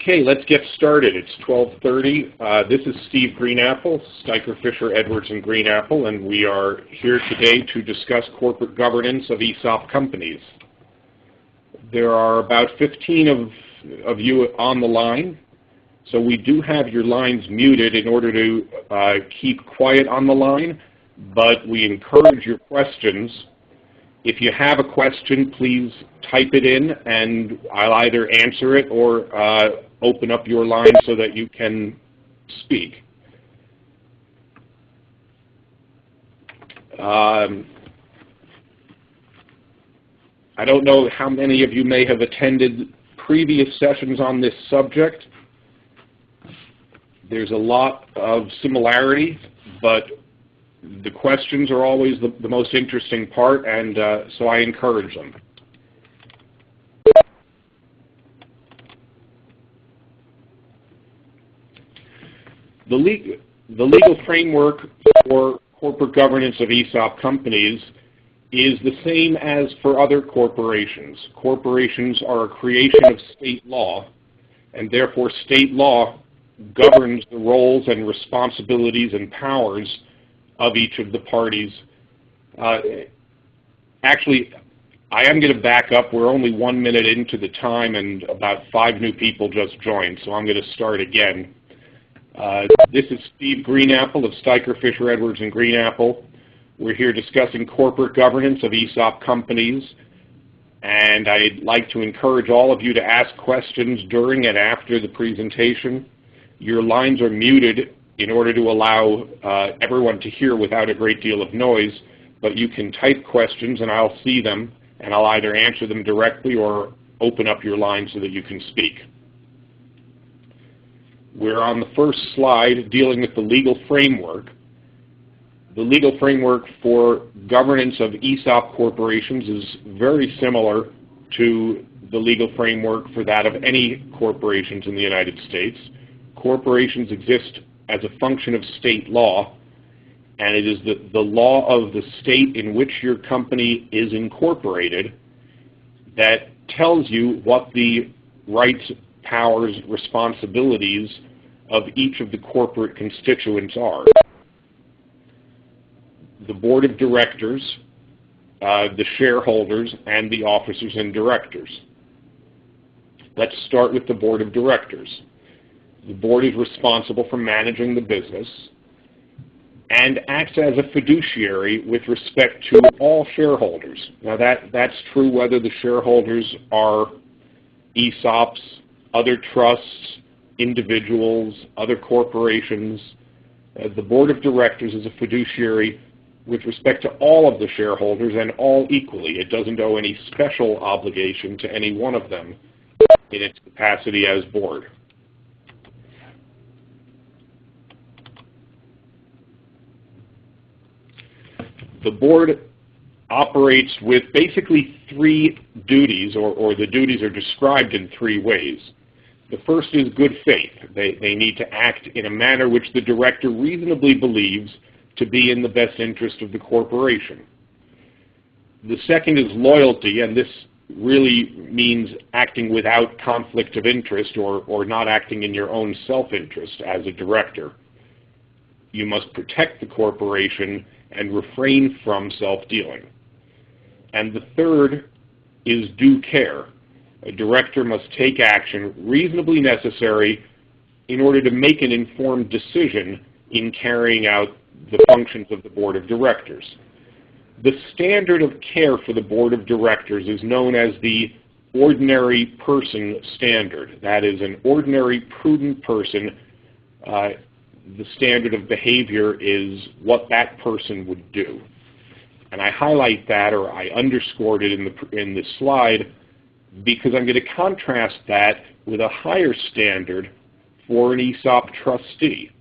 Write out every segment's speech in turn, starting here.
Okay, let's get started. It's 12:30. This is Steve Greenapple, Steiker, Fischer, Edwards, and Greenapple, and we are here today to discuss corporate governance of ESOP companies. There are about 15 of you on the line, so we do have your lines muted in order to keep quiet on the line, but we encourage your questions. If you have a question, please type it in, and I'll either answer it or open up your line so that you can speak. I don't know how many of you may have attended previous sessions on this subject. There's a lot of similarity, but the questions are always the most interesting part, and so I encourage them. The legal framework for corporate governance of ESOP companies is the same as for other corporations. Corporations are a creation of state law, and therefore state law governs the roles and responsibilities and powers of each of the parties. Actually, I am going to back up. We're only 1 minute into the time, and about 5 new people just joined, so I'm going to start again. This is Steve Greenapple of Steiker, Fischer, Edwards, and Greenapple. We're here discussing corporate governance of ESOP companies, and I'd like to encourage all of you to ask questions during and after the presentation. Your lines are muted in order to allow everyone to hear without a great deal of noise, but you can type questions and I'll see them, and I'll either answer them directly or open up your line so that you can speak. We're on the first slide dealing with the legal framework. The legal framework for governance of ESOP corporations is very similar to the legal framework for that of any corporations in the United States. Corporations exist as a function of state law, and it is the law of the state in which your company is incorporated that tells you what the rights, powers, responsibilities of each of the corporate constituents are. The board of directors, the shareholders, and the officers and directors. Let's start with the board of directors. The board is responsible for managing the business and acts as a fiduciary with respect to all shareholders. Now that's true whether the shareholders are ESOPs, other trusts, individuals, other corporations. The board of directors is a fiduciary with respect to all of the shareholders and all equally. It doesn't owe any special obligation to any one of them in its capacity as board. The board operates with basically 3 duties, or the duties are described in 3 ways. The first is good faith. They need to act in a manner which the director reasonably believes to be in the best interest of the corporation. The second is loyalty, and this really means acting without conflict of interest or not acting in your own self-interest as a director. You must protect the corporation and refrain from self-dealing. And the third is due care. A director must take action reasonably necessary in order to make an informed decision in carrying out the functions of the board of directors. The standard of care for the board of directors is known as the ordinary person standard. That is, an ordinary prudent person. The standard of behavior is what that person would do. And I highlight that, or I underscored it in the slide, because I'm going to contrast that with a higher standard for an ESOP trustee.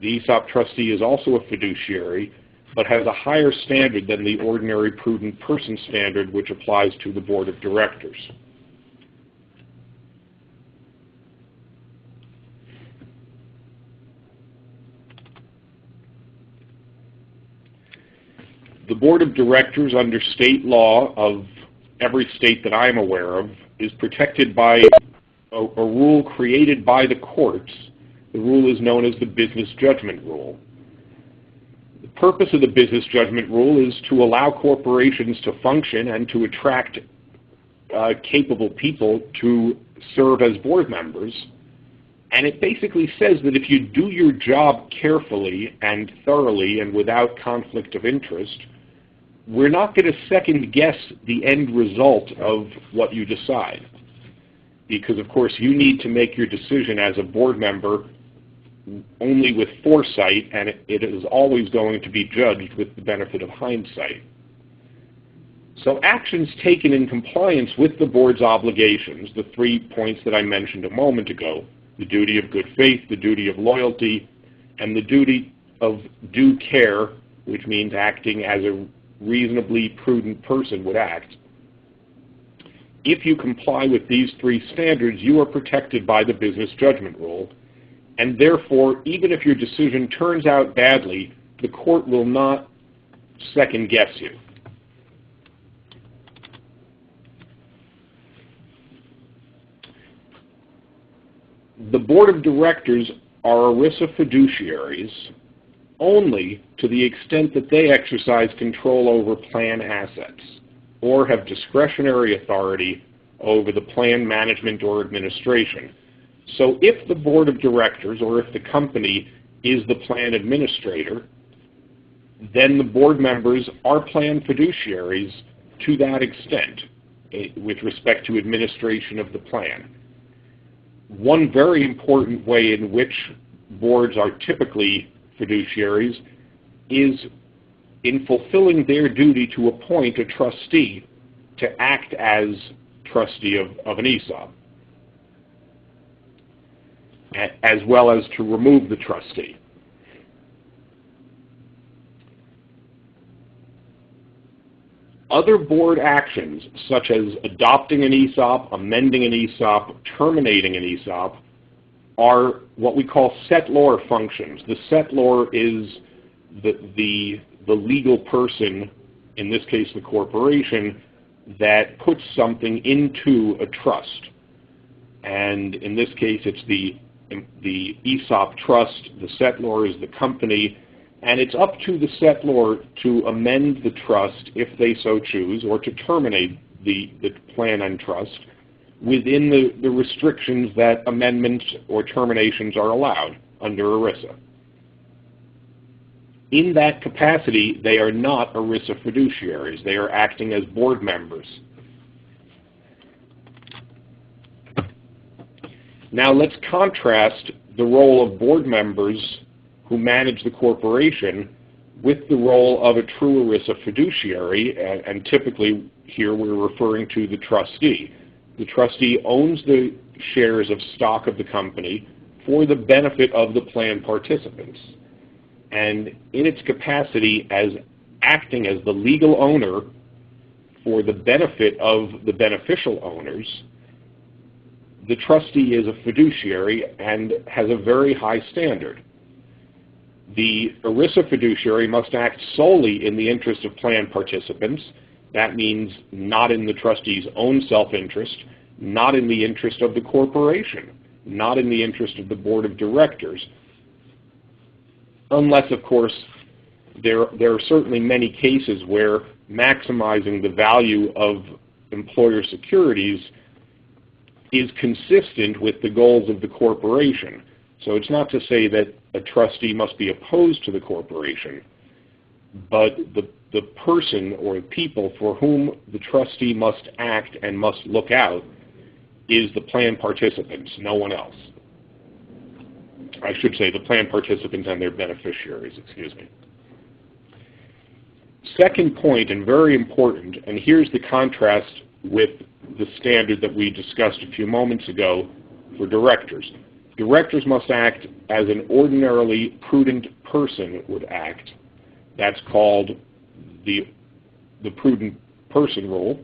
The ESOP trustee is also a fiduciary, but has a higher standard than the ordinary prudent person standard, which applies to the board of directors. The board of directors under state law of every state that I'm aware of is protected by a rule created by the courts. The rule is known as the business judgment rule. The purpose of the business judgment rule is to allow corporations to function and to attract capable people to serve as board members. And it basically says that if you do your job carefully and thoroughly and without conflict of interest, we're not going to second guess the end result of what you decide. Because, of course, you need to make your decision as a board member only with foresight, and it is always going to be judged with the benefit of hindsight. So actions taken in compliance with the board's obligations, the 3 points that I mentioned a moment ago, the duty of good faith, the duty of loyalty, and the duty of due care, which means acting as a reasonably prudent person would act. If you comply with these 3 standards, you are protected by the business judgment rule, and therefore, even if your decision turns out badly, the court will not second guess you. The board of directors are ERISA fiduciaries only to the extent that they exercise control over plan assets or have discretionary authority over the plan management or administration. So if the board of directors or if the company is the plan administrator, then the board members are plan fiduciaries to that extent with respect to administration of the plan. One very important way in which boards are typically fiduciaries is in fulfilling their duty to appoint a trustee to act as trustee of an ESOP, as well as to remove the trustee. Other board actions, such as adopting an ESOP, amending an ESOP, terminating an ESOP, are what we call settlor functions. The settlor is the legal person, in this case the corporation, that puts something into a trust. And in this case it's the ESOP trust, the settlor is the company, and it's up to the settlor to amend the trust if they so choose, or to terminate the plan and trust within the restrictions that amendments or terminations are allowed under ERISA. In that capacity, they are not ERISA fiduciaries. They are acting as board members. Now let's contrast the role of board members who manage the corporation with the role of a true ERISA fiduciary, and typically here we're referring to the trustee. The trustee owns the shares of stock of the company for the benefit of the plan participants. And in its capacity as acting as the legal owner for the benefit of the beneficial owners, the trustee is a fiduciary and has a very high standard. The ERISA fiduciary must act solely in the interest of plan participants. That means not in the trustee's own self-interest, not in the interest of the corporation, not in the interest of the board of directors, unless, of course, there are certainly many cases where maximizing the value of employer securities is consistent with the goals of the corporation. So it's not to say that a trustee must be opposed to the corporation, but the person or people for whom the trustee must act and must look out is the plan participants, no one else. I should say the plan participants and their beneficiaries, excuse me. Second point, and very important, and here's the contrast with the standard that we discussed a few moments ago for directors. Directors must act as an ordinarily prudent person would act. That's called the prudent person rule.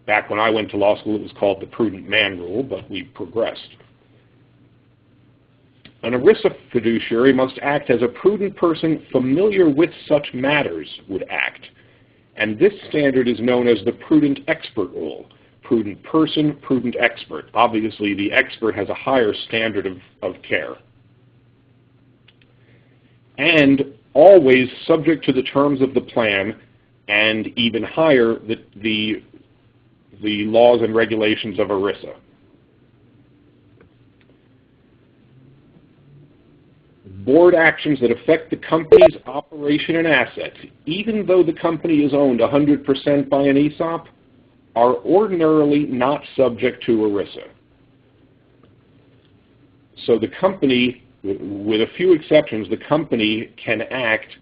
Back when I went to law school, it was called the prudent man rule, but we progressed. An ERISA fiduciary must act as a prudent person familiar with such matters would act. And this standard is known as the prudent expert rule. prudent person, prudent expert. Obviously, the expert has a higher standard of care. And always subject to the terms of the plan, and even higher, the laws and regulations of ERISA. Board actions that affect the company's operation and assets, even though the company is owned 100% by an ESOP, are ordinarily not subject to ERISA. So the company, with a few exceptions, the company can act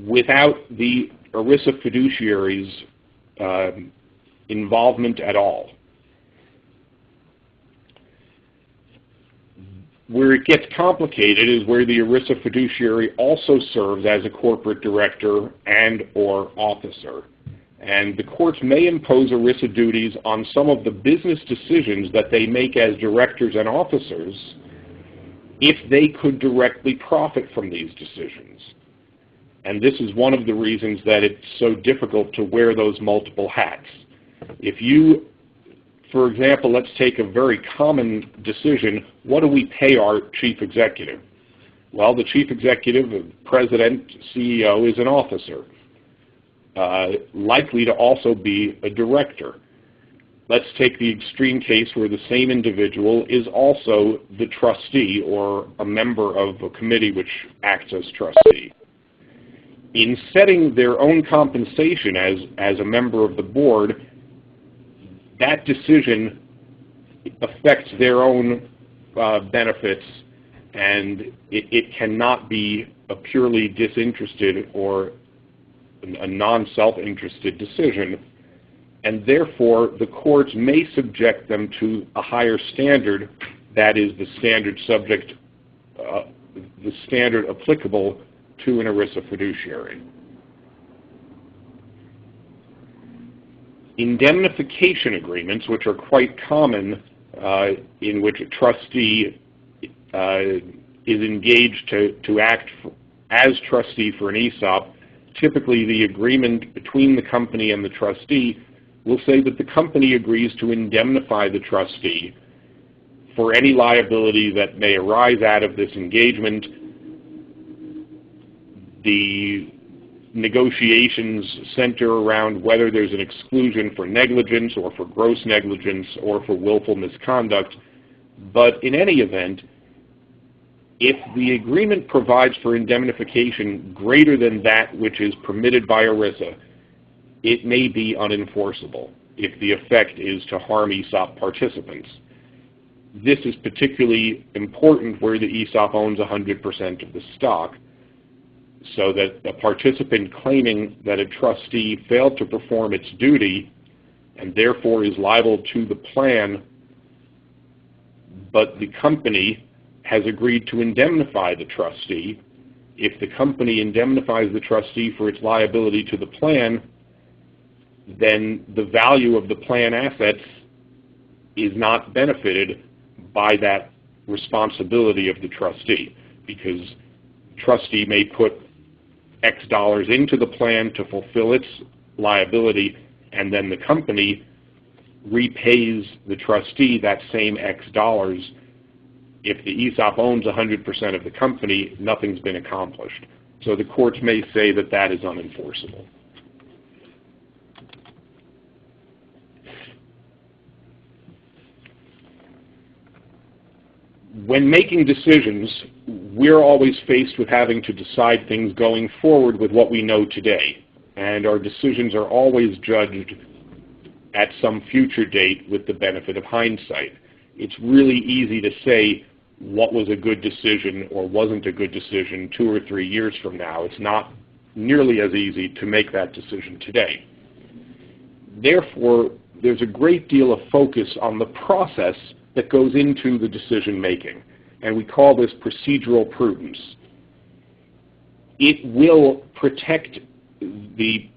without the ERISA fiduciary's involvement at all. Where it gets complicated is where the ERISA fiduciary also serves as a corporate director and or officer. And the courts may impose ERISA duties on some of the business decisions that they make as directors and officers if they could directly profit from these decisions. And this is one of the reasons that it's so difficult to wear those multiple hats. If you, for example, let's take a very common decision, what do we pay our chief executive? Well, the chief executive, the president, CEO, is an officer, likely to also be a director. Let's take the extreme case where the same individual is also the trustee or a member of a committee which acts as trustee. In setting their own compensation as a member of the board, that decision affects their own benefits, and it cannot be a purely disinterested or a non-self-interested decision, and therefore the courts may subject them to a higher standard, that is the standard subject, the standard applicable to an ERISA fiduciary. Indemnification agreements, which are quite common, in which a trustee is engaged to act as trustee for an ESOP, typically the agreement between the company and the trustee will say that the company agrees to indemnify the trustee for any liability that may arise out of this engagement. The negotiations center around whether there's an exclusion for negligence or for gross negligence or for willful misconduct. But in any event, if the agreement provides for indemnification greater than that which is permitted by ERISA, it may be unenforceable if the effect is to harm ESOP participants. This is particularly important where the ESOP owns 100% of the stock, so that a participant claiming that a trustee failed to perform its duty and therefore is liable to the plan, but the company has agreed to indemnify the trustee. If the company indemnifies the trustee for its liability to the plan, then the value of the plan assets is not benefited by that responsibility of the trustee, because trustee may put X dollars into the plan to fulfill its liability, and then the company repays the trustee that same X dollars. If the ESOP owns 100% of the company, nothing's been accomplished. So the courts may say that that is unenforceable. When making decisions, we're always faced with having to decide things going forward with what we know today, and our decisions are always judged at some future date with the benefit of hindsight. It's really easy to say what was a good decision or wasn't a good decision 2 or 3 years from now. It's not nearly as easy to make that decision today. Therefore, there's a great deal of focus on the process that goes into the decision making, and we call this procedural prudence. It will protect the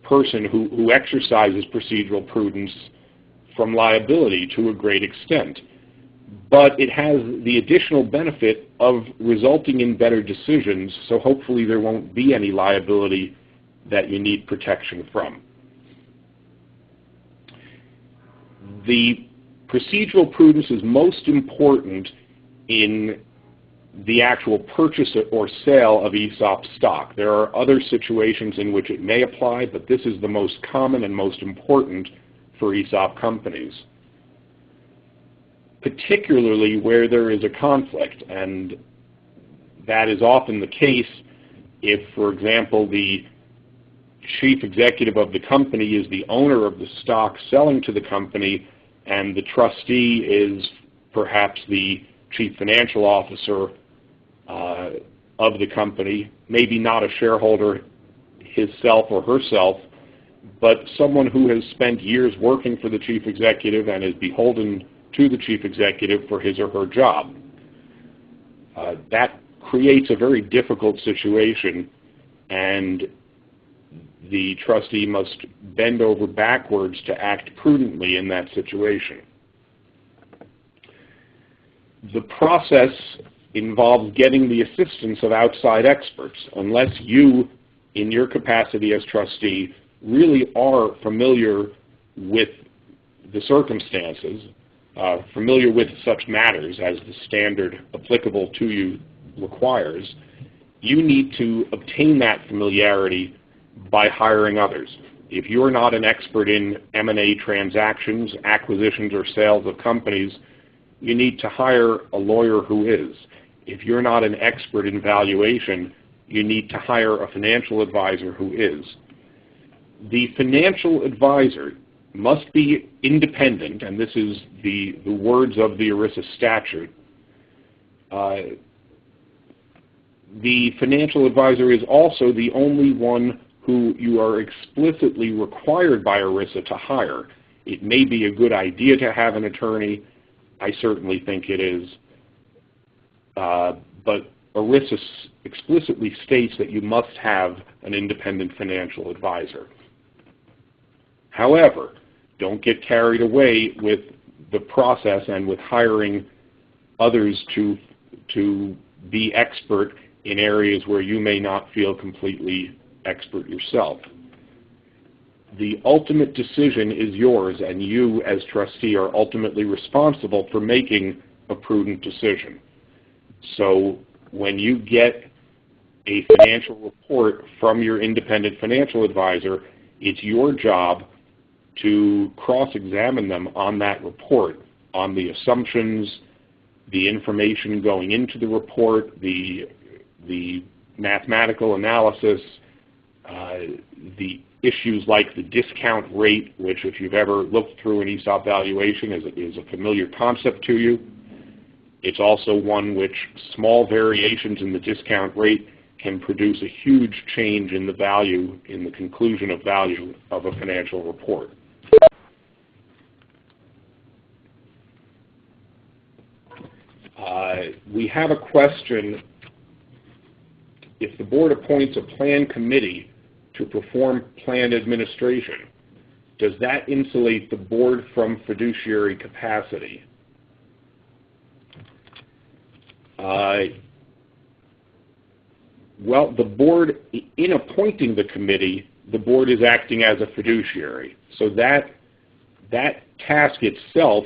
person who exercises procedural prudence from liability to a great extent, but it has the additional benefit of resulting in better decisions, so hopefully there won't be any liability that you need protection from. The procedural prudence is most important in the actual purchase or sale of ESOP stock. There are other situations in which it may apply, but this is the most common and most important for ESOP companies, particularly where there is a conflict, and that is often the case if, for example, the chief executive of the company is the owner of the stock selling to the company and the trustee is perhaps the chief financial officer of the company, maybe not a shareholder himself or herself, but someone who has spent years working for the chief executive and is beholden to the chief executive for his or her job. That creates a very difficult situation, and the trustee must bend over backwards to act prudently in that situation. The process involves getting the assistance of outside experts. Unless you, in your capacity as trustee, really are familiar with the circumstances, familiar with such matters as the standard applicable to you requires, you need to obtain that familiarity by hiring others. If you're not an expert in M&A transactions, acquisitions, or sales of companies, you need to hire a lawyer who is. If you're not an expert in valuation, you need to hire a financial advisor who is. The financial advisor must be independent, and this is the words of the ERISA statute. The financial advisor is also the only one who you are explicitly required by ERISA to hire. It may be a good idea to have an attorney. I certainly think it is. But ERISA explicitly states that you must have an independent financial advisor. However, don't get carried away with the process and with hiring others to be expert in areas where you may not feel completely expert yourself. The ultimate decision is yours, and you as trustee are ultimately responsible for making a prudent decision. So when you get a financial report from your independent financial advisor, it's your job to cross-examine them on that report, on the assumptions, the information going into the report, the mathematical analysis, the issues like the discount rate, which if you've ever looked through an ESOP valuation is a familiar concept to you. It's also one which small variations in the discount rate can produce a huge change in the value, in the conclusion of value of a financial report. We have a question. If the board appoints a plan committee to perform plan administration, does that insulate the board from fiduciary capacity? Well, the board, in appointing the committee, the board is acting as a fiduciary. So that task itself,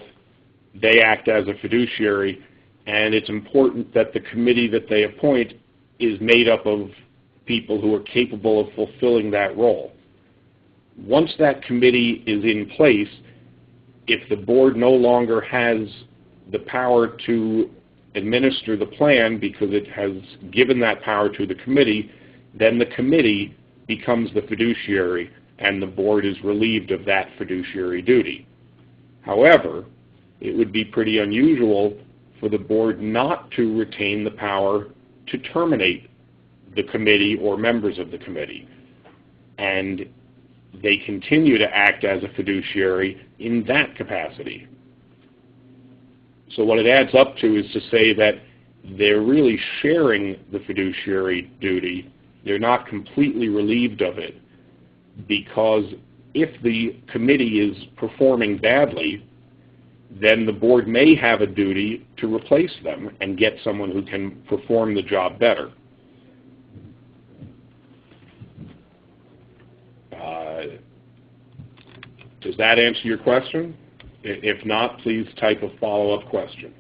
they act as a fiduciary, and it's important that the committee that they appoint is made up of people who are capable of fulfilling that role. Once that committee is in place, if the board no longer has the power to administer the plan because it has given that power to the committee, then the committee becomes the fiduciary and the board is relieved of that fiduciary duty. However, it would be pretty unusual for the board not to retain the power to terminate the committee or members of the committee. And they continue to act as a fiduciary in that capacity. So what it adds up to is to say that they're really sharing the fiduciary duty. They're not completely relieved of it, because if the committee is performing badly, then the board may have a duty to replace them and get someone who can perform the job better. Does that answer your question? If not, please type a follow-up question.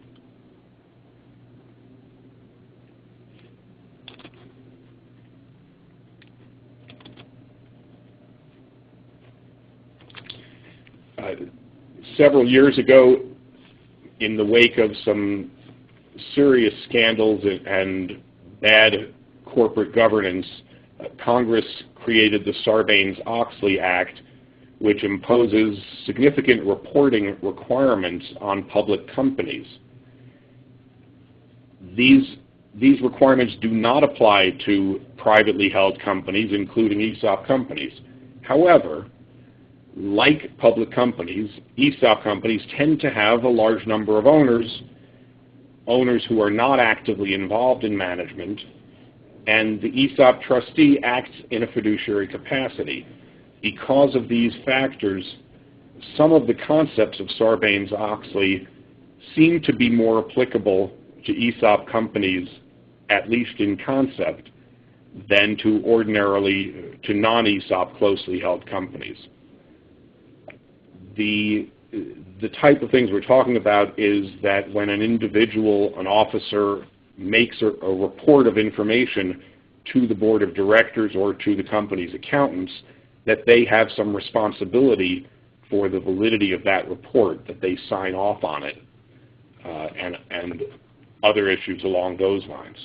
Several years ago, in the wake of some serious scandals and bad corporate governance, Congress created the Sarbanes-Oxley Act, which imposes significant reporting requirements on public companies. These requirements do not apply to privately held companies, including ESOP companies. However, like public companies, ESOP companies tend to have a large number of owners who are not actively involved in management, and the ESOP trustee acts in a fiduciary capacity. Because of these factors, some of the concepts of Sarbanes-Oxley seem to be more applicable to ESOP companies, at least in concept, than to non-ESOP closely held companies. The type of things we're talking about is that when an individual, an officer, makes a report of information to the board of directors or to the company's accountants, that they have some responsibility for the validity of that report, that they sign off on it, and other issues along those lines.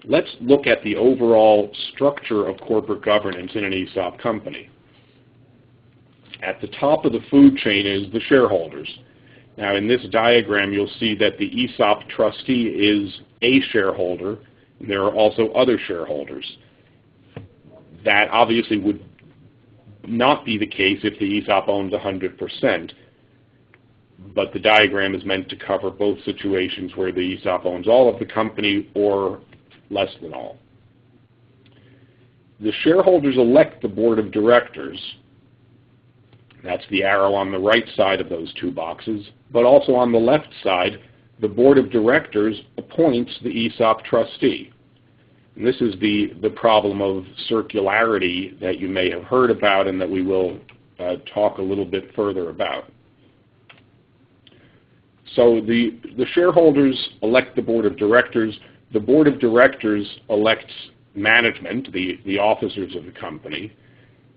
Let's look at the overall structure of corporate governance in an ESOP company. At the top of the food chain is the shareholders. Now, in this diagram, you'll see that the ESOP trustee is a shareholder, and there are also other shareholders. That obviously would not be the case if the ESOP owns 100%, but the diagram is meant to cover both situations where the ESOP owns all of the company or less than all. The shareholders elect the board of directors. That's the arrow on the right side of those two boxes, but also on the left side, the board of directors appoints the ESOP trustee. And this is the problem of circularity that you may have heard about and that we will talk a little bit further about. So the shareholders elect the board of directors. The board of directors elects management, the officers of the company,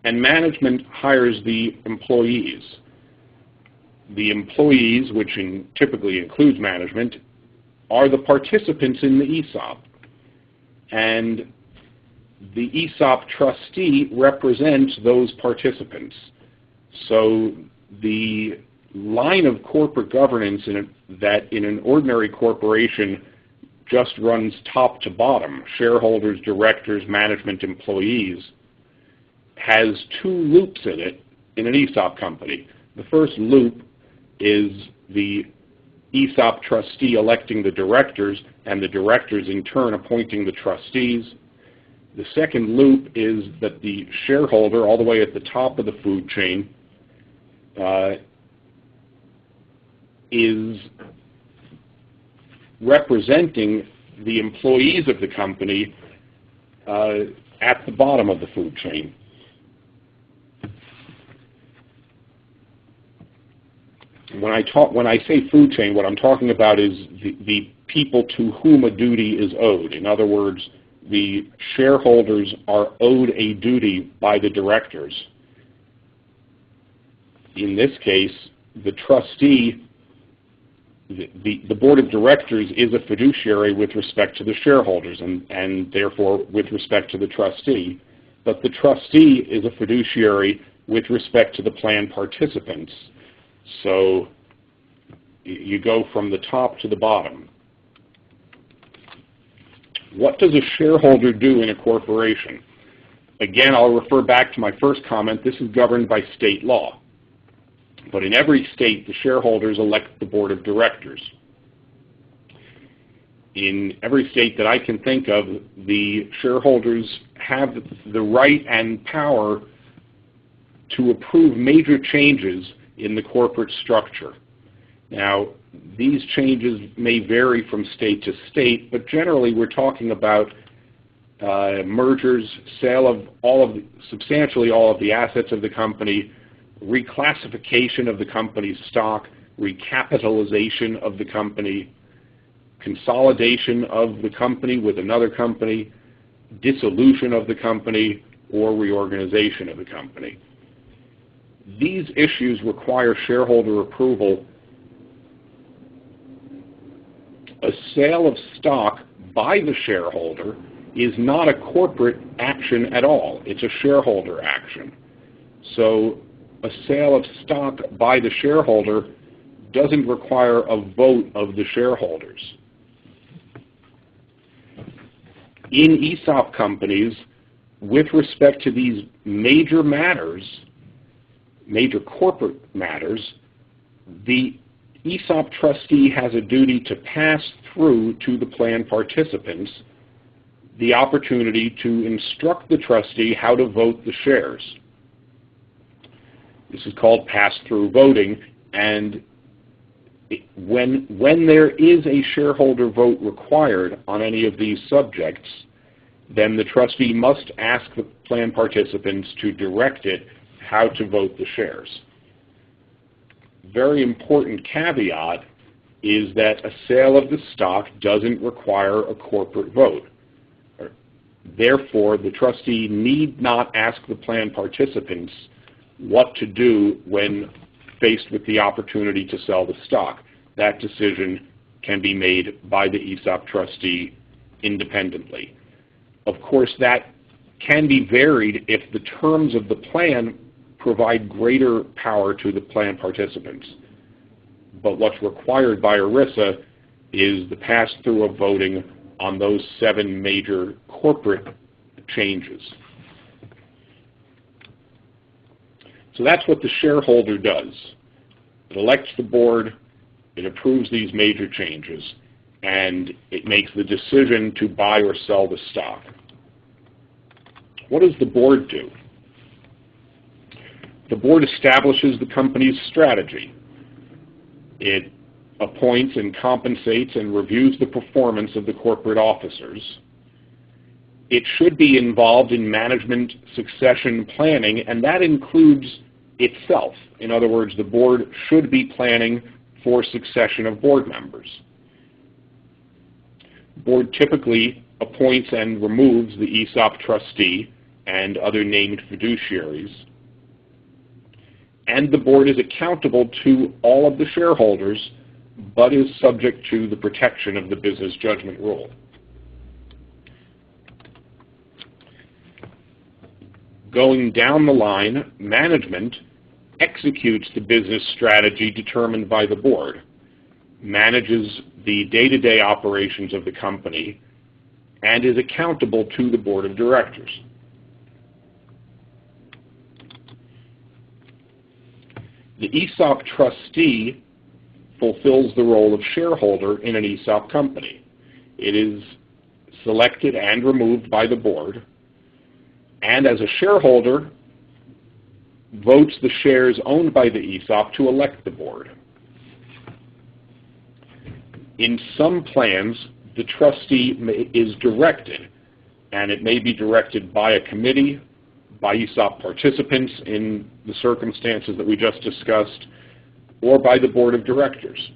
and management hires the employees. The employees, which typically includes management, are the participants in the ESOP. And the ESOP trustee represents those participants. So the line of corporate governance that in an ordinary corporation just runs top to bottom, shareholders, directors, management, employees, has two loops in it in an ESOP company. The first loop is the ESOP trustee electing the directors and the directors in turn appointing the trustees. The second loop is that the shareholder, all the way at the top of the food chain, is representing the employees of the company at the bottom of the food chain. When I say food chain, what I'm talking about is the people to whom a duty is owed. In other words, the shareholders are owed a duty by the directors. In this case, the trustee, the board of directors is a fiduciary with respect to the shareholders and therefore with respect to the trustee. But the trustee is a fiduciary with respect to the plan participants. So you go from the top to the bottom. What does a shareholder do in a corporation? Again, I'll refer back to my first comment. This is governed by state law. But in every state, the shareholders elect the board of directors. In every state that I can think of, the shareholders have the right and power to approve major changes in the corporate structure. Now, these changes may vary from state to state, but generally we're talking about mergers, sale of substantially all of the assets of the company, reclassification of the company's stock, recapitalization of the company, consolidation of the company with another company, dissolution of the company, or reorganization of the company. These issues require shareholder approval. A sale of stock by the shareholder is not a corporate action at all. It's a shareholder action. So a sale of stock by the shareholder doesn't require a vote of the shareholders. In ESOP companies, with respect to these major matters, major corporate matters, the ESOP trustee has a duty to pass through to the plan participants the opportunity to instruct the trustee how to vote the shares. This is called pass-through voting, and when there is a shareholder vote required on any of these subjects, then the trustee must ask the plan participants to direct it how to vote the shares. Very important caveat is that a sale of the stock doesn't require a corporate vote. Therefore, the trustee need not ask the plan participants what to do when faced with the opportunity to sell the stock. That decision can be made by the ESOP trustee independently. Of course, that can be varied if the terms of the plan provide greater power to the plan participants. But what's required by ERISA is the pass-through of voting on those 7 major corporate changes. So that's what the shareholder does. It elects the board, it approves these major changes, and it makes the decision to buy or sell the stock. What does the board do? The board establishes the company's strategy. It appoints and compensates and reviews the performance of the corporate officers. It should be involved in management succession planning, and that includes itself. In other words, the board should be planning for succession of board members. The board typically appoints and removes the ESOP trustee and other named fiduciaries. And the board is accountable to all of the shareholders, but is subject to the protection of the business judgment rule. Going down the line, management executes the business strategy determined by the board, manages the day-to-day operations of the company, and is accountable to the board of directors. The ESOP trustee fulfills the role of shareholder in an ESOP company. It is selected and removed by the board, and as a shareholder, votes the shares owned by the ESOP to elect the board. In some plans, the trustee is directed, and it may be directed by a committee, by ESOP participants in the circumstances that we just discussed, or by the board of directors.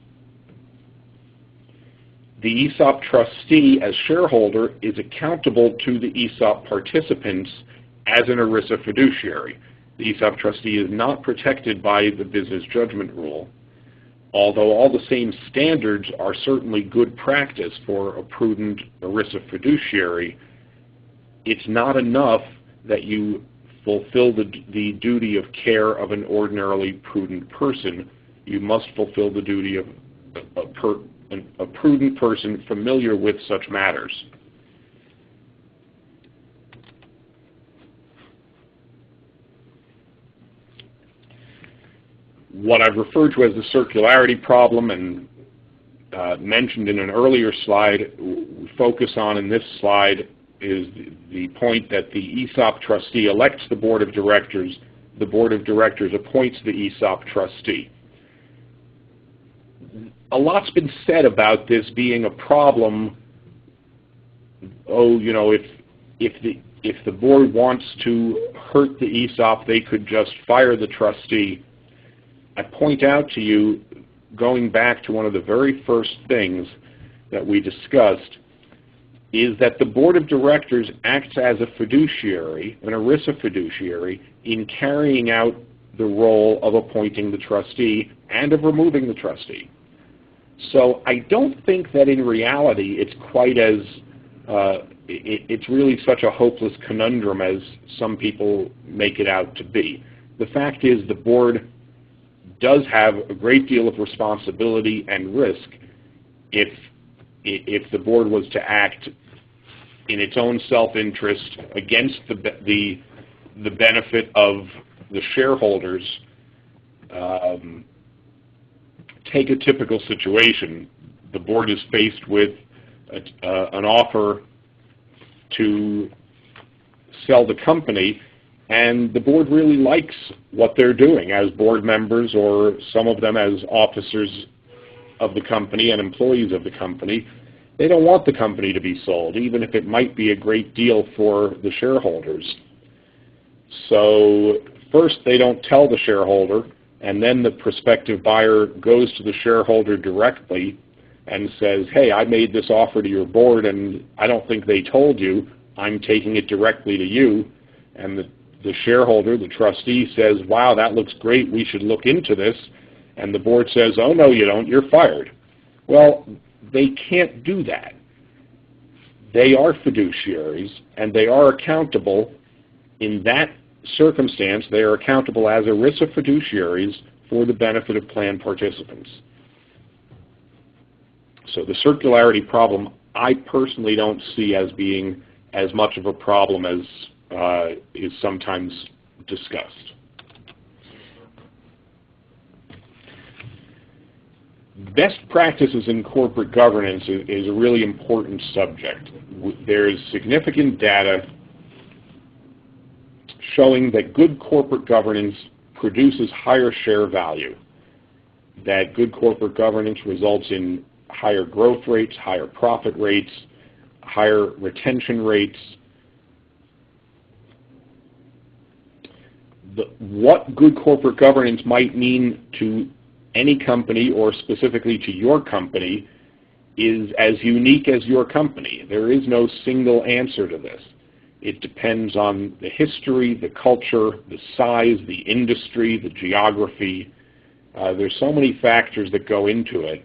The ESOP trustee, as shareholder, is accountable to the ESOP participants as an ERISA fiduciary. The ESOP trustee is not protected by the business judgment rule, although all the same standards are certainly good practice for a prudent ERISA fiduciary. It's not enough that you fulfill the duty of care of an ordinarily prudent person. You must fulfill the duty of a prudent person familiar with such matters. What I've referred to as the circularity problem and mentioned in an earlier slide, we focus on in this slide is the point that the ESOP trustee elects the board of directors. The board of directors appoints the ESOP trustee. A lot's been said about this being a problem. Oh, you know, if if the board wants to hurt the ESOP, they could just fire the trustee. I point out to you, going back to one of the very first things that we discussed, is that the board of directors acts as a fiduciary, an ERISA fiduciary, in carrying out the role of appointing the trustee and of removing the trustee. So I don't think that in reality it's quite as, it's really such a hopeless conundrum as some people make it out to be. The fact is the board does have a great deal of responsibility and risk if the board was to act in its own self-interest against the benefit of the shareholders. Take a typical situation. The board is faced with an offer to sell the company, and the board really likes what they're doing as board members, or some of them as officers of the company and employees of the company. They don't want the company to be sold, even if it might be a great deal for the shareholders. So first they don't tell the shareholder, and then the prospective buyer goes to the shareholder directly and says, hey, I made this offer to your board and I don't think they told you. I'm taking it directly to you. And the shareholder, the trustee, says, wow, that looks great. We should look into this. And the board says, oh, no, you don't. You're fired. Well, they can't do that. They are fiduciaries, and they are accountable. In that circumstance, they are accountable as ERISA fiduciaries for the benefit of plan participants. So the circularity problem, I personally don't see as being as much of a problem as is sometimes discussed. Best practices in corporate governance is a really important subject. There's significant data showing that good corporate governance produces higher share value, that good corporate governance results in higher growth rates, higher profit rates, higher retention rates. What good corporate governance might mean to any company, or specifically to your company, is as unique as your company. There is no single answer to this. It depends on the history, the culture, the size, the industry, the geography. There's so many factors that go into it.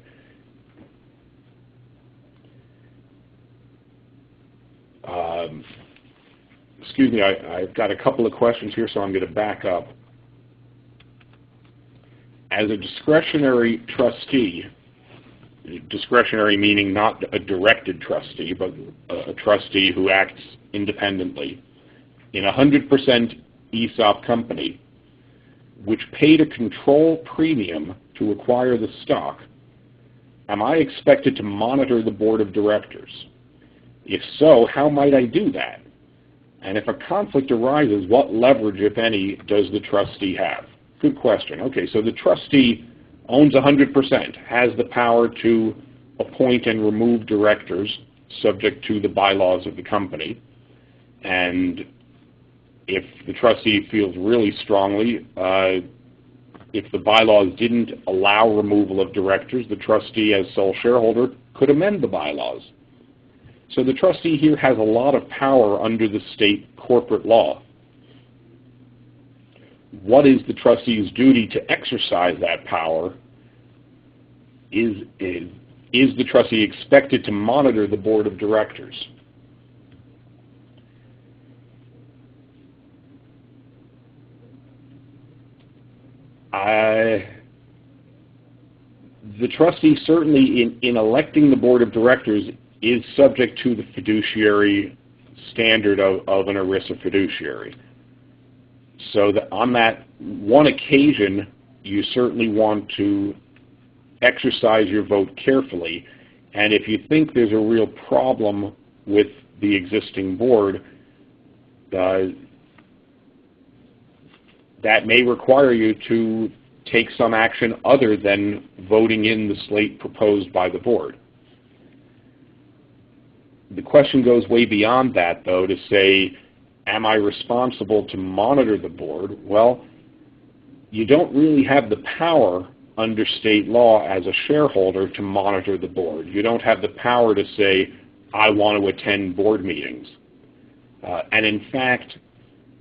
Excuse me, I've got a couple of questions here, so I'm going to back up. As a discretionary trustee, discretionary meaning not a directed trustee, but a trustee who acts independently, in a 100% ESOP company, which paid a control premium to acquire the stock, am I expected to monitor the board of directors? If so, how might I do that? And if a conflict arises, what leverage, if any, does the trustee have? Good question. Okay, so the trustee owns 100%, has the power to appoint and remove directors subject to the bylaws of the company. And if the trustee feels really strongly, if the bylaws didn't allow removal of directors, the trustee as sole shareholder could amend the bylaws. So the trustee here has a lot of power under the state corporate law. What is the trustee's duty to exercise that power? Is the trustee expected to monitor the board of directors? The trustee certainly in electing the board of directors is subject to the fiduciary standard of an ERISA fiduciary. So that on that one occasion, you certainly want to exercise your vote carefully. And if you think there's a real problem with the existing board, that may require you to take some action other than voting in the slate proposed by the board. The question goes way beyond that, though, to say, am I responsible to monitor the board? Well, you don't really have the power under state law as a shareholder to monitor the board. You don't have the power to say, I want to attend board meetings. And in fact,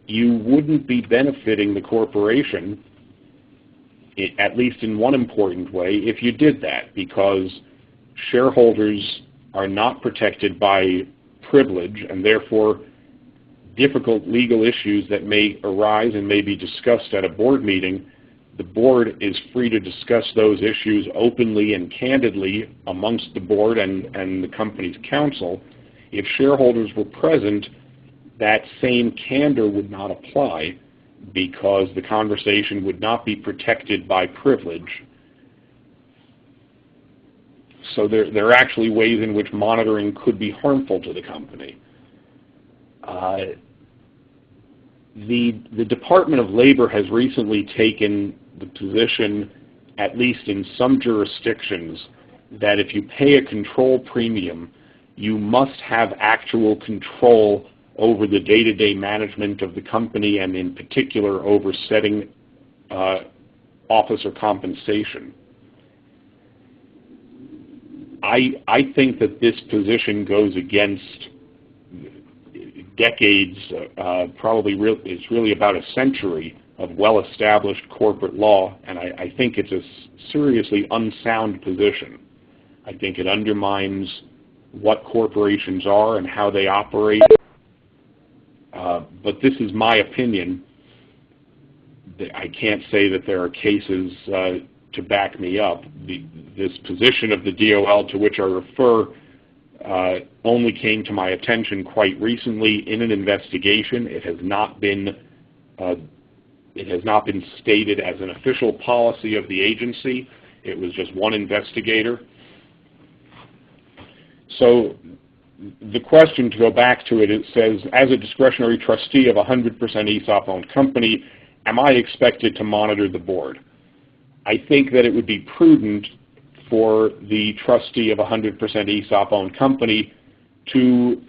you wouldn't be benefiting the corporation, at least in one important way, if you did that, because shareholders are not protected by privilege, and therefore difficult legal issues that may arise and may be discussed at a board meeting, the board is free to discuss those issues openly and candidly amongst the board and the company's counsel. If shareholders were present, that same candor would not apply because the conversation would not be protected by privilege. So there are actually ways in which monitoring could be harmful to the company. The Department of Labor has recently taken the position, at least in some jurisdictions, that if you pay a control premium, you must have actual control over the day-to-day management of the company, and in particular over setting officer compensation. I think that this position goes against decades, it's really about a century of well-established corporate law, and I think it's a seriously unsound position. I think it undermines what corporations are and how they operate. But this is my opinion. I can't say that there are cases to back me up. This position of the DOL to which I refer only came to my attention quite recently in an investigation. It has not been stated as an official policy of the agency. It was just one investigator. So the question, to go back to it, it says, as a discretionary trustee of a 100% ESOP-owned company, am I expected to monitor the board? I think that it would be prudent for the trustee of a 100% ESOP-owned company to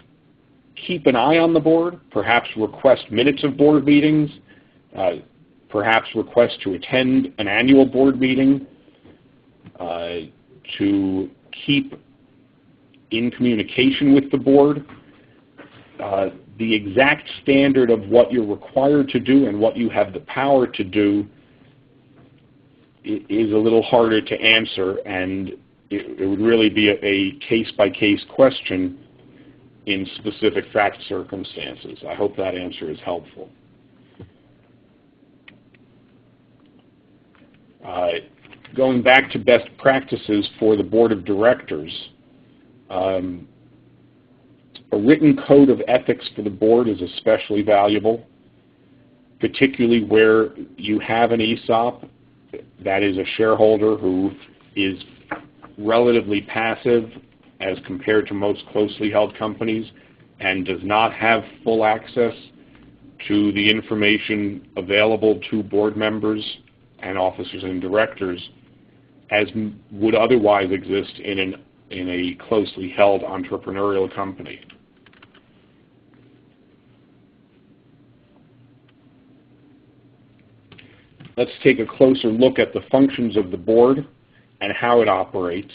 keep an eye on the board, perhaps request minutes of board meetings, perhaps request to attend an annual board meeting, to keep in communication with the board. The exact standard of what you're required to do and what you have the power to do is a little harder to answer, and it would really be a case-by-case question in specific fact circumstances. I hope that answer is helpful. Going back to best practices for the board of directors, a written code of ethics for the board is especially valuable, particularly where you have an ESOP that is a shareholder who is relatively passive as compared to most closely held companies and does not have full access to the information available to board members and officers and directors as would otherwise exist in a closely held entrepreneurial company. Let's take a closer look at the functions of the board and how it operates.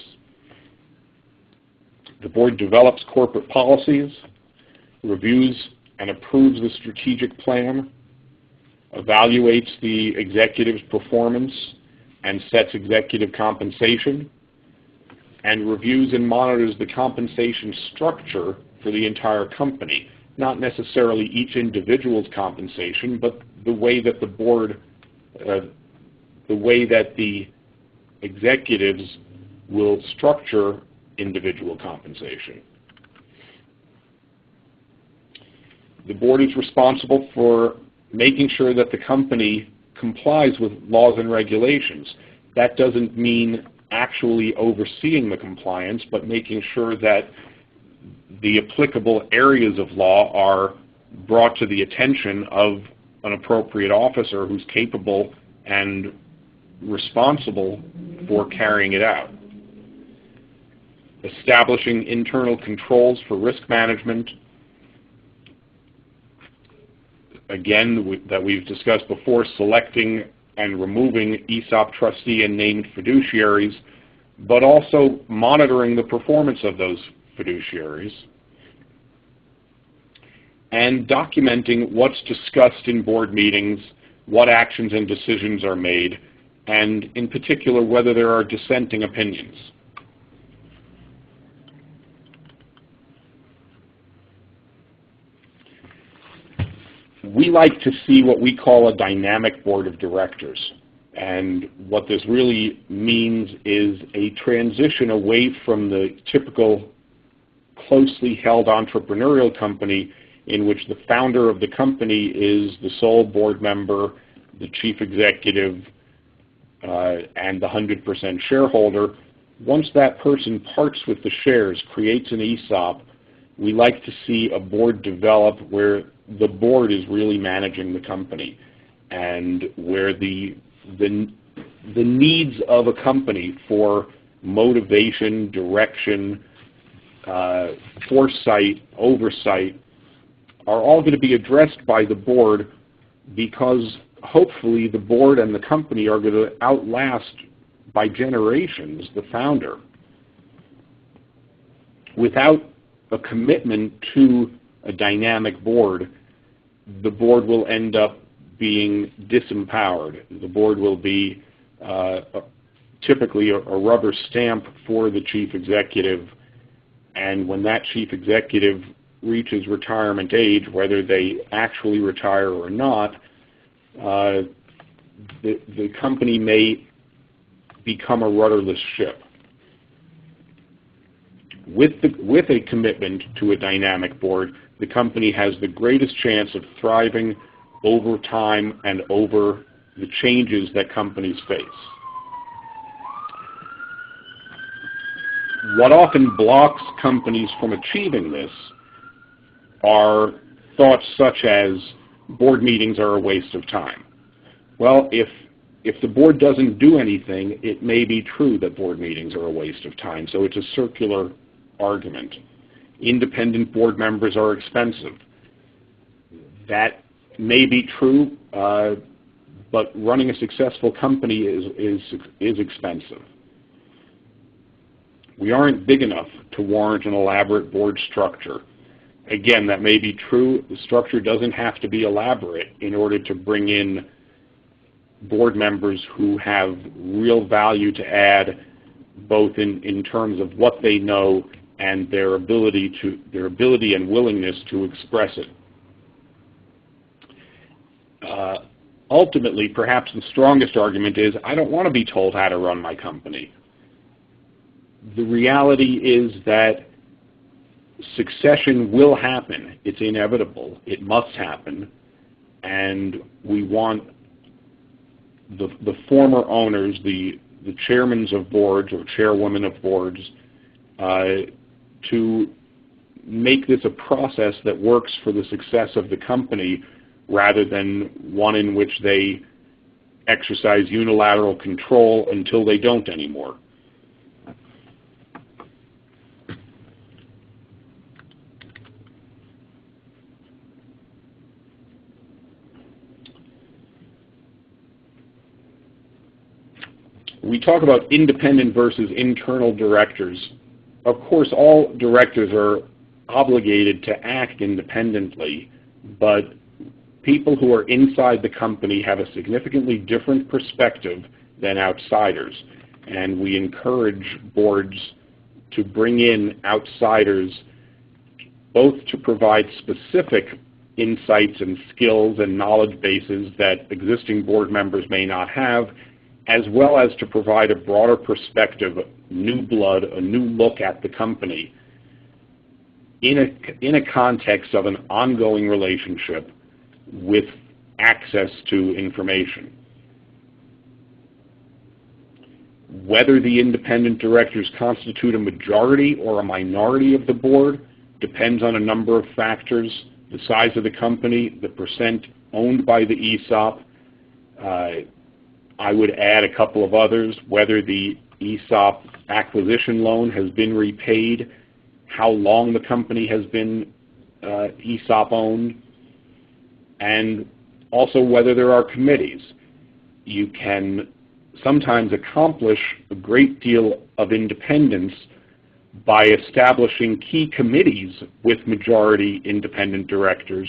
The board develops corporate policies, reviews and approves the strategic plan, evaluates the executive's performance and sets executive compensation, and reviews and monitors the compensation structure for the entire company. Not necessarily each individual's compensation, but the way that the board, the way that the executives will structure individual compensation. The board is responsible for making sure that the company complies with laws and regulations. That doesn't mean actually overseeing the compliance, but making sure that the applicable areas of law are brought to the attention of an appropriate officer who's capable and responsible for carrying it out. Establishing internal controls for risk management, again, that we've discussed before, selecting and removing ESOP trustee and named fiduciaries, but also monitoring the performance of those fiduciaries, and documenting what's discussed in board meetings, what actions and decisions are made, and in particular whether there are dissenting opinions. We like to see what we call a dynamic board of directors. And what this really means is a transition away from the typical closely held entrepreneurial company in which the founder of the company is the sole board member, the chief executive, and the 100% shareholder. Once that person parts with the shares, creates an ESOP, we like to see a board develop where the board is really managing the company and where the needs of a company for motivation, direction, foresight, oversight are all going to be addressed by the board, because hopefully the board and the company are going to outlast by generations the founder. Without a commitment to a dynamic board, the board will end up being disempowered. The board will be typically a rubber stamp for the chief executive, and when that chief executive reaches retirement age, whether they actually retire or not, the company may become a rudderless ship. With a commitment to a dynamic board, the company has the greatest chance of thriving over time and over the changes that companies face. What often blocks companies from achieving this are thoughts such as board meetings are a waste of time. Well, if the board doesn't do anything, it may be true that board meetings are a waste of time, so it's a circular argument. Independent board members are expensive. That may be true, but running a successful company is expensive. We aren't big enough to warrant an elaborate board structure. Again, that may be true. The structure doesn't have to be elaborate in order to bring in board members who have real value to add, both in terms of what they know and their ability and willingness to express it. Ultimately, perhaps the strongest argument is, I don't want to be told how to run my company. The reality is that succession will happen. It's inevitable. It must happen. And we want the former owners, the chairmen of boards or chairwomen of boards, to make this a process that works for the success of the company, rather than one in which they exercise unilateral control until they don't anymore. We talk about independent versus internal directors. Of course, all directors are obligated to act independently, but people who are inside the company have a significantly different perspective than outsiders, and we encourage boards to bring in outsiders, both to provide specific insights and skills and knowledge bases that existing board members may not have, as well as to provide a broader perspective, new blood, a new look at the company in a context of an ongoing relationship with access to information. Whether the independent directors constitute a majority or a minority of the board depends on a number of factors: the size of the company, the percent owned by the ESOP. I would add a couple of others: whether the ESOP acquisition loan has been repaid, how long the company has been ESOP owned, and also whether there are committees. You can sometimes accomplish a great deal of independence by establishing key committees with majority independent directors,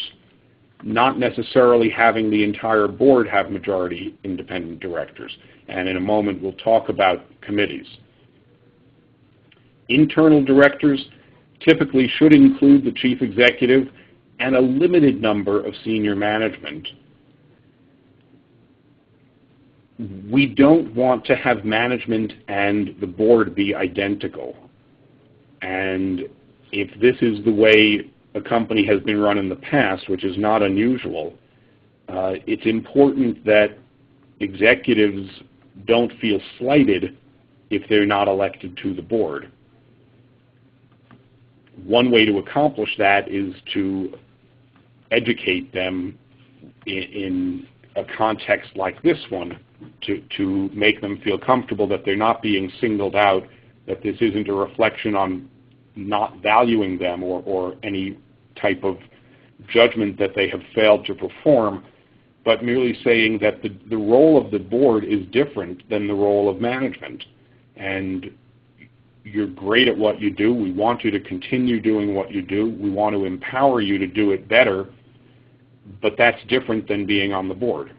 not necessarily having the entire board have majority independent directors. And in a moment we'll talk about committees. Internal directors typically should include the chief executive and a limited number of senior management. We don't want to have management and the board be identical. And if this is the way a company has been run in the past, which is not unusual, it's important that executives don't feel slighted if they're not elected to the board. One way to accomplish that is to educate them in a context like this one, to make them feel comfortable that they're not being singled out, that this isn't a reflection on not valuing them or any type of judgment that they have failed to perform, but merely saying that the role of the board is different than the role of management. And you're great at what you do. We want you to continue doing what you do. We want to empower you to do it better, but that's different than being on the board.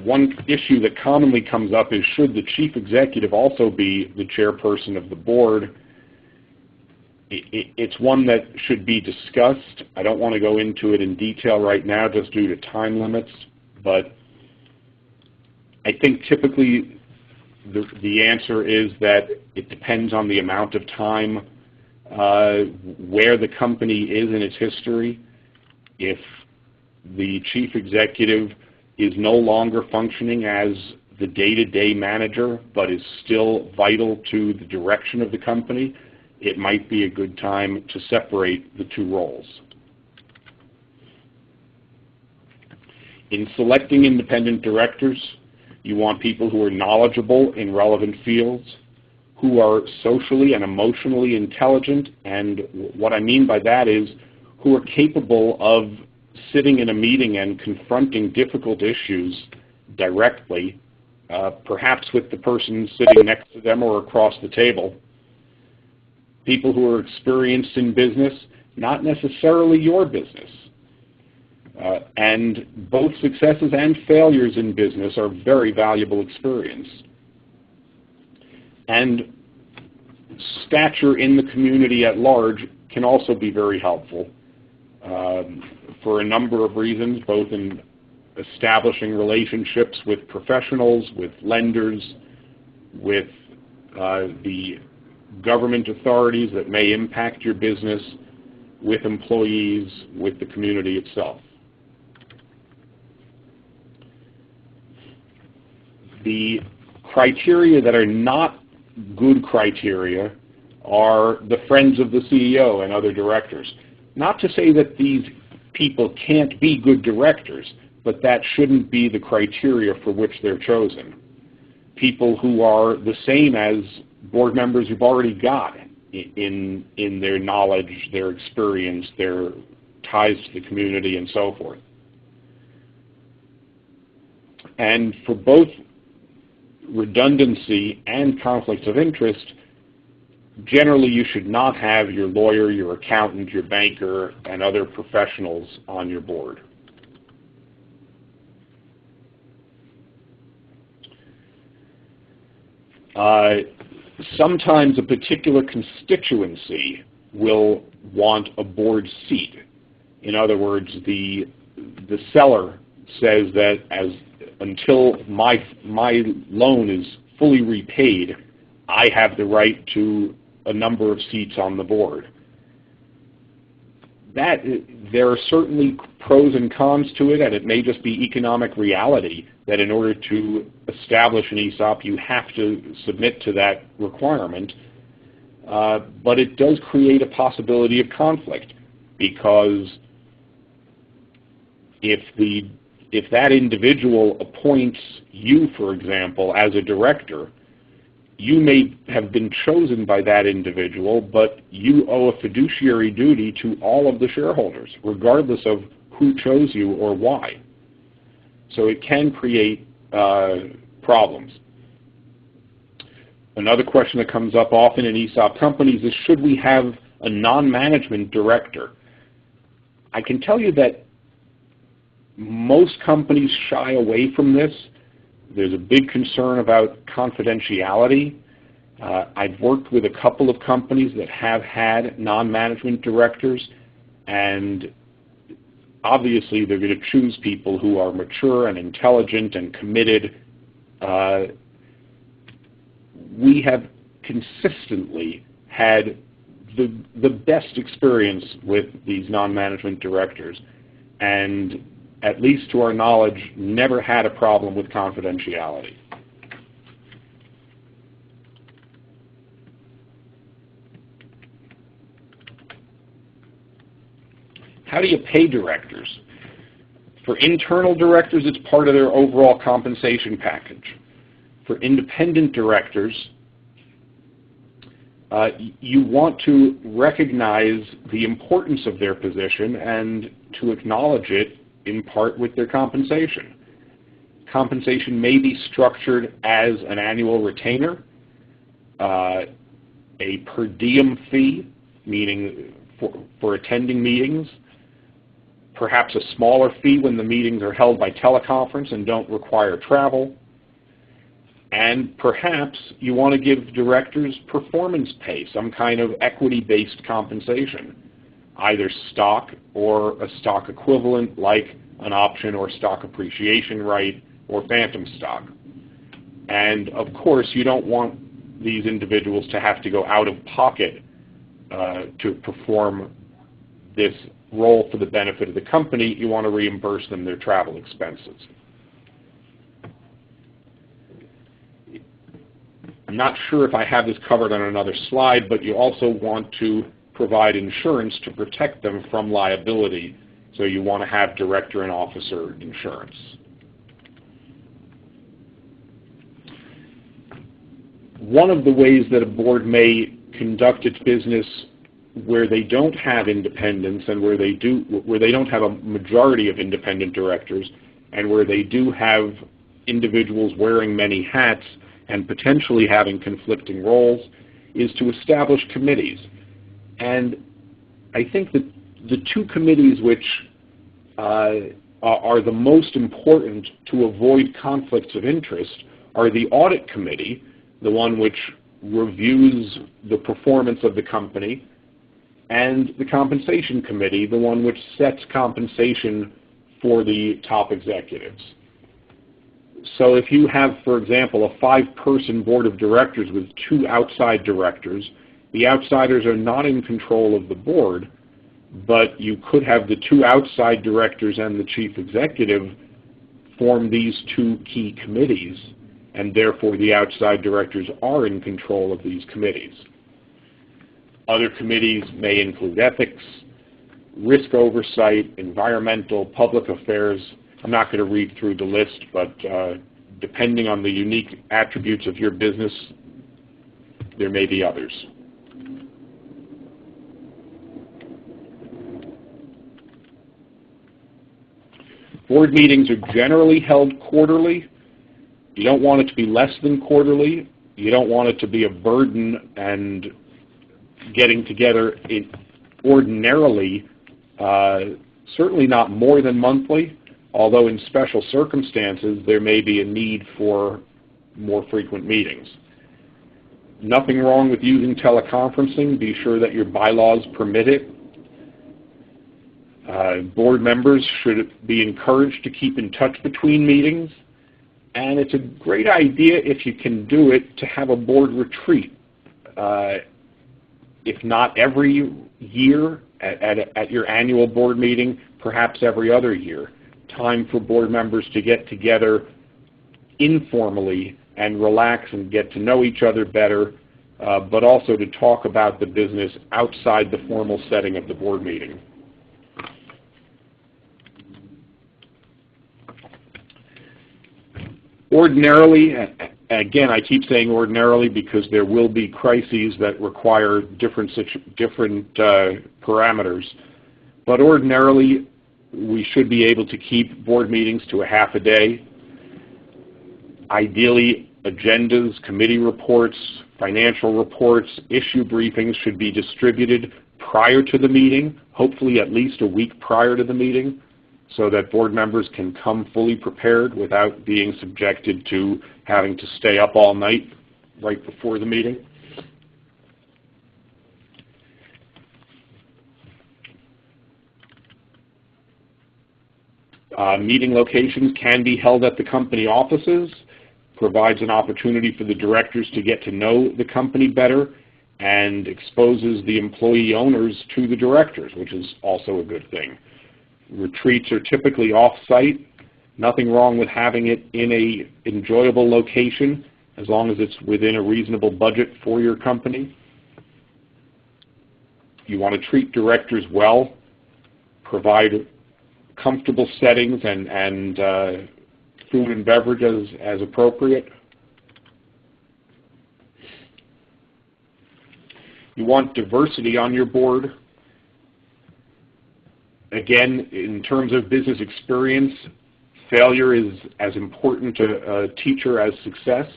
One issue that commonly comes up is, should the chief executive also be the chairperson of the board? It's one that should be discussed. I don't want to go into it in detail right now just due to time limits, but I think typically the answer is that it depends on the amount of time, where the company is in its history. If the chief executive is no longer functioning as the day-to-day manager but is still vital to the direction of the company, it might be a good time to separate the two roles. In selecting independent directors, you want people who are knowledgeable in relevant fields, who are socially and emotionally intelligent, and what I mean by that is who are capable of sitting in a meeting and confronting difficult issues directly, perhaps with the person sitting next to them or across the table. People who are experienced in business, not necessarily your business. And both successes and failures in business are very valuable experience. And stature in the community at large can also be very helpful for a number of reasons, both in establishing relationships with professionals, with lenders, with the government authorities that may impact your business, with employees, with the community itself. The criteria that are not good criteria are the friends of the CEO and other directors. Not to say that these people can't be good directors, but that shouldn't be the criteria for which they're chosen. People who are the same as board members you've already got in their knowledge, their experience, their ties to the community, and so forth. And for both redundancy and conflicts of interest, generally you should not have your lawyer, your accountant, your banker, and other professionals on your board. Sometimes a particular constituency will want a board seat. In other words, the seller says that until my loan is fully repaid, I have the right to a number of seats on the board. There are certainly pros and cons to it, and it may just be economic reality that in order to establish an ESOP, you have to submit to that requirement. But it does create a possibility of conflict, because if that individual appoints you, for example, as a director, you may have been chosen by that individual, but you owe a fiduciary duty to all of the shareholders, regardless of who chose you or why. So it can create problems. Another question that comes up often in ESOP companies is, should we have a non-management director? I can tell you that most companies shy away from this. There's a big concern about confidentiality. I've worked with a couple of companies that have had non-management directors, and obviously they're going to choose people who are mature and intelligent and committed. We have consistently had the best experience with these non-management directors, and at least to our knowledge, never had a problem with confidentiality. How do you pay directors? For internal directors, it's part of their overall compensation package. For independent directors, you want to recognize the importance of their position and to acknowledge it in part with their compensation. Compensation may be structured as an annual retainer, a per diem fee, meaning for attending meetings, perhaps a smaller fee when the meetings are held by teleconference and don't require travel, and perhaps you want to give directors performance pay, some kind of equity-based compensation, either stock or a stock equivalent like an option or stock appreciation right or phantom stock. And of course, you don't want these individuals to have to go out of pocket to perform this role for the benefit of the company. You want to reimburse them their travel expenses. I'm not sure if I have this covered on another slide, but you also want to provide insurance to protect them from liability. So you want to have director and officer insurance. One of the ways that a board may conduct its business where they don't have independence and where they don't have a majority of independent directors and where they do have individuals wearing many hats and potentially having conflicting roles is to establish committees. And I think that the two committees which are the most important to avoid conflicts of interest are the audit committee, the one which reviews the performance of the company, and the compensation committee, the one which sets compensation for the top executives. So if you have, for example, a 5-person board of directors with 2 outside directors, the outsiders are not in control of the board, but you could have the 2 outside directors and the chief executive form these 2 key committees, and therefore the outside directors are in control of these committees. Other committees may include ethics, risk oversight, environmental, public affairs. I'm not going to read through the list, but depending on the unique attributes of your business, there may be others. Board meetings are generally held quarterly. You don't want it to be less than quarterly. You don't want it to be a burden, and getting together ordinarily, certainly not more than monthly, although in special circumstances there may be a need for more frequent meetings. Nothing wrong with using teleconferencing. Be sure that your bylaws permit it. Board members should be encouraged to keep in touch between meetings, and it's a great idea, if you can do it, to have a board retreat. If not every year at your annual board meeting, perhaps every other year. Time for board members to get together informally and relax and get to know each other better, but also to talk about the business outside the formal setting of the board meeting. Ordinarily, Again, I keep saying ordinarily because there will be crises that require different parameters. But ordinarily, we should be able to keep board meetings to a half a day. Ideally, agendas, committee reports, financial reports, issue briefings should be distributed prior to the meeting, hopefully at least a week prior to the meeting, so that board members can come fully prepared without being subjected to having to stay up all night right before the meeting. Meeting locations can be held at the company offices, provides an opportunity for the directors to get to know the company better, and exposes the employee owners to the directors, which is also a good thing. Retreats are typically off-site. Nothing wrong with having it in an enjoyable location as long as it's within a reasonable budget for your company. You want to treat directors well, provide comfortable settings and food and beverage as appropriate. You want diversity on your board. Again, in terms of business experience, failure is as important to a teacher as success.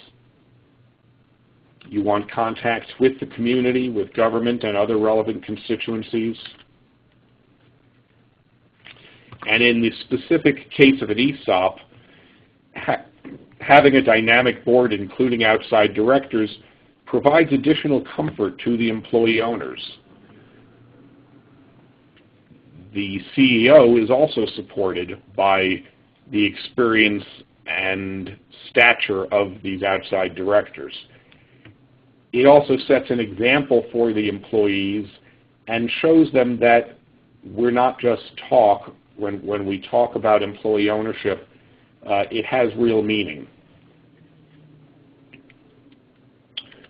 You want contacts with the community, with government and other relevant constituencies. And in the specific case of an ESOP, having a dynamic board, including outside directors, provides additional comfort to the employee owners. The CEO is also supported by the experience and stature of these outside directors. It also sets an example for the employees and shows them that we're not just talk. When we talk about employee ownership, it has real meaning.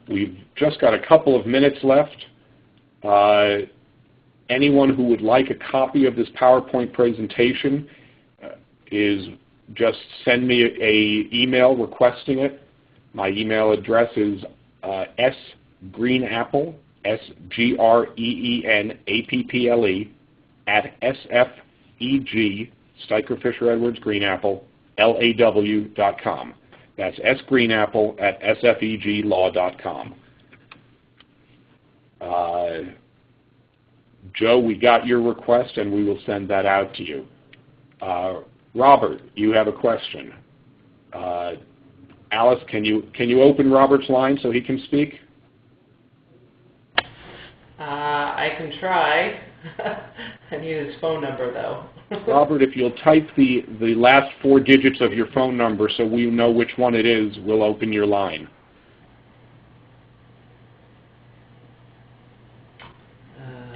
We've just got a couple of minutes left. Anyone who would like a copy of this PowerPoint presentation just send me an email requesting it. My email address is sgreenapple, S-G-R-E-E-N-A-P-P-L-E, at SFEG, Steiker, Fischer, Edwards, Greenapple, LAW.com. That's sgreenapple at sfeglaw.com. Joe, we got your request and we will send that out to you. Robert, you have a question. Alice, can you open Robert's line so he can speak? I can try. I need his phone number, though. Robert, if you'll type the last 4 digits of your phone number so we know which one it is, we'll open your line. Okay.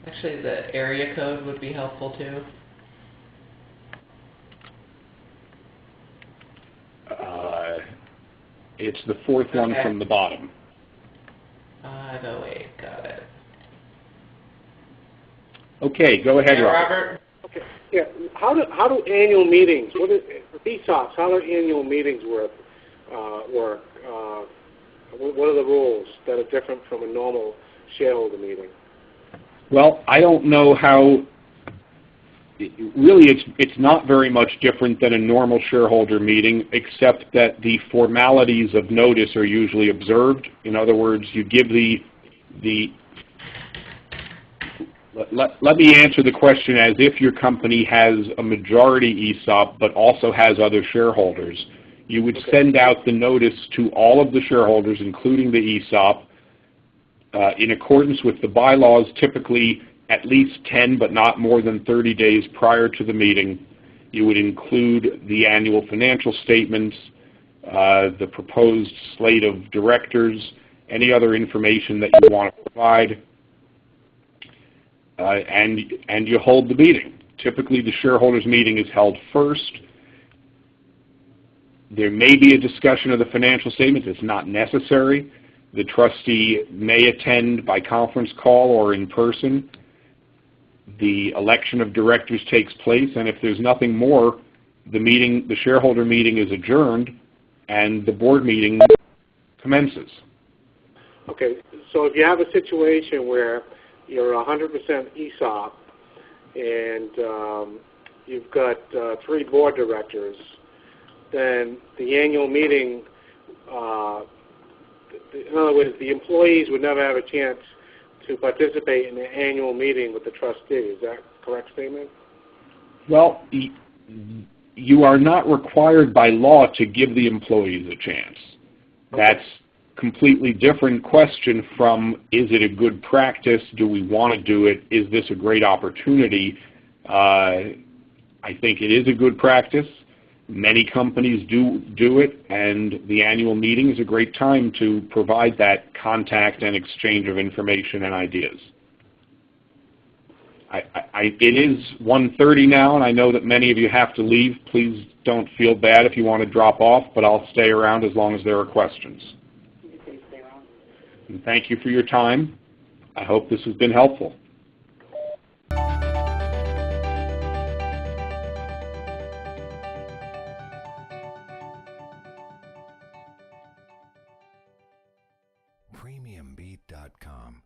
Actually, the area code would be helpful, too. It's the 4th one from the bottom. 508, got it. Okay, go ahead, Robert. Okay, yeah. How do annual meetings? What is ESOPs? How do annual meetings work? What are the rules that are different from a normal shareholder meeting? Well, I don't know how. Really, it's not very much different than a normal shareholder meeting, except that the formalities of notice are usually observed. In other words, you give let me answer the question as if your company has a majority ESOP but also has other shareholders. You would send out the notice to all of the shareholders, including the ESOP, in accordance with the bylaws, typically at least 10 but not more than 30 days prior to the meeting. You would include the annual financial statements, the proposed slate of directors, any other information that you want to provide, and you hold the meeting. Typically, the shareholders' meeting is held first. There may be a discussion of the financial statements. It's not necessary. The trustee may attend by conference call or in person. the election of directors takes place, and if there's nothing more, the shareholder meeting is adjourned, and the board meeting commences. Okay, so if you have a situation where you're 100% ESOP and you've got 3 board directors, then the annual meeting, in other words, the employees would never have a chance to participate in the annual meeting with the trustee. Is that a correct statement? Well, you are not required by law to give the employees a chance. Okay. That's completely different question from, is it a good practice? Do we want to do it? Is this a great opportunity? I think it is a good practice. Many companies do it, and the annual meeting is a great time to provide that contact and exchange of information and ideas. It is 1:30 now, and I know that many of you have to leave. Please don't feel bad if you want to drop off, but I'll stay around as long as there are questions. And thank you for your time. I hope this has been helpful. Premiumbeat.com